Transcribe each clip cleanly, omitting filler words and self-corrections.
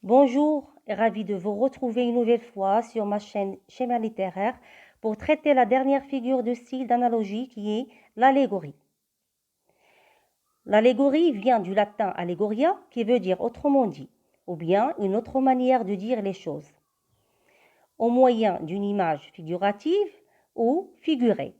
Bonjour et ravi de vous retrouver une nouvelle fois sur ma chaîne Schéma littéraire pour traiter la dernière figure de style d'analogie qui est l'allégorie. L'allégorie vient du latin allegoria qui veut dire autrement dit, ou bien une autre manière de dire les choses, au moyen d'une image figurative ou figurée.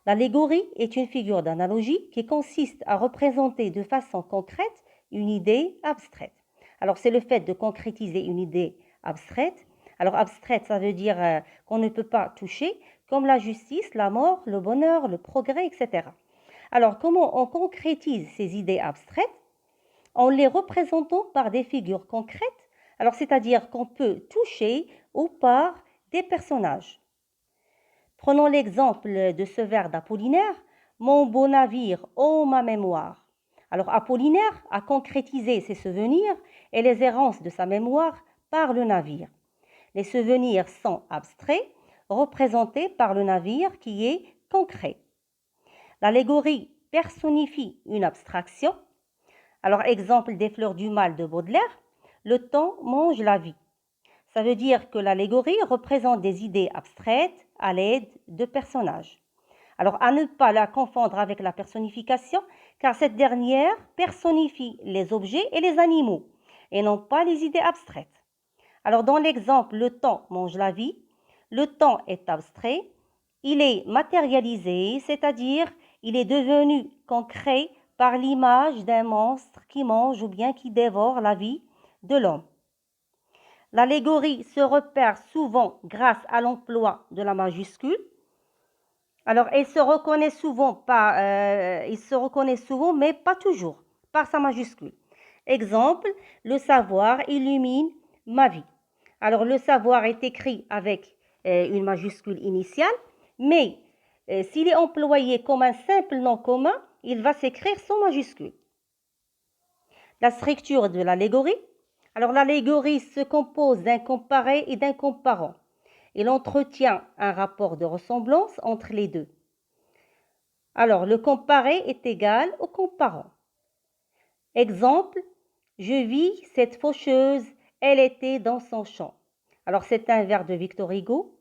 L'allégorie est une figure d'analogie qui consiste à représenter de façon concrète une idée abstraite. Alors, c'est le fait de concrétiser une idée abstraite. Alors, abstraite, ça veut dire qu'on ne peut pas toucher, comme la justice, la mort, le bonheur, le progrès, etc. Alors, comment on concrétise ces idées abstraites? En les représentant par des figures concrètes, alors c'est-à-dire qu'on peut toucher ou par des personnages. Prenons l'exemple de ce vers d'Apollinaire, mon beau navire, ô ma mémoire. Alors Apollinaire a concrétisé ses souvenirs et les errances de sa mémoire par le navire. Les souvenirs sont abstraits, représentés par le navire qui est concret. L'allégorie personnifie une abstraction. Alors exemple des fleurs du mal de Baudelaire, le temps mange la vie. Ça veut dire que l'allégorie représente des idées abstraites à l'aide de personnages. Alors, à ne pas la confondre avec la personnification, car cette dernière personnifie les objets et les animaux, et non pas les idées abstraites. Alors, dans l'exemple, le temps mange la vie, le temps est abstrait, il est matérialisé, c'est-à-dire il est devenu concret par l'image d'un monstre qui mange ou bien qui dévore la vie de l'homme. L'allégorie se repère souvent grâce à l'emploi de la majuscule. Alors, il se reconnaît souvent, mais pas toujours, par sa majuscule. Exemple, le savoir illumine ma vie. Alors, le savoir est écrit avec une majuscule initiale, mais s'il est employé comme un simple nom commun, il va s'écrire sans majuscule. La structure de l'allégorie. Alors l'allégorie se compose d'un comparé et d'un comparant. Il entretient un rapport de ressemblance entre les deux. Alors le comparé est égal au comparant. Exemple, je vis cette faucheuse, elle était dans son champ. Alors c'est un vers de Victor Hugo.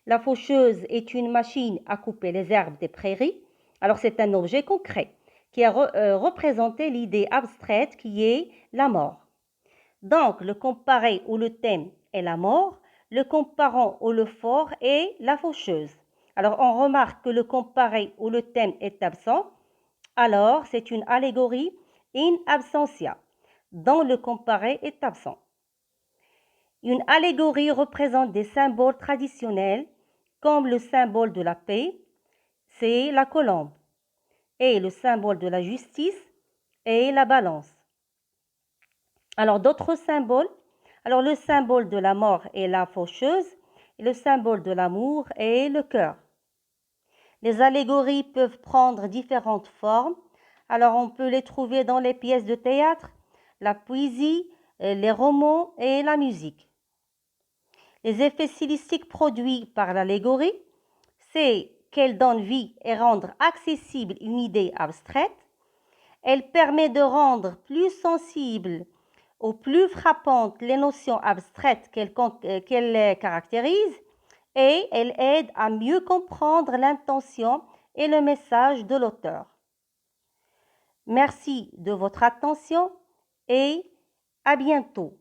La faucheuse est une machine à couper les herbes des prairies. Alors c'est un objet concret qui a représenté l'idée abstraite qui est la mort. Donc, le comparé ou le thème est la mort, le comparant ou le fort est la faucheuse. Alors, on remarque que le comparé ou le thème est absent, alors c'est une allégorie in absentia, dont le comparé est absent. Une allégorie représente des symboles traditionnels, comme le symbole de la paix, c'est la colombe, et le symbole de la justice est la balance. Alors, d'autres symboles. Alors, le symbole de la mort est la faucheuse et le symbole de l'amour est le cœur. Les allégories peuvent prendre différentes formes. Alors, on peut les trouver dans les pièces de théâtre, la poésie, les romans et la musique. Les effets stylistiques produits par l'allégorie, c'est qu'elle donne vie et rendre accessible une idée abstraite. Elle permet de rendre plus sensible ou plus frappantes les notions abstraites qu'elle caractérise et elle aide à mieux comprendre l'intention et le message de l'auteur. Merci de votre attention et à bientôt.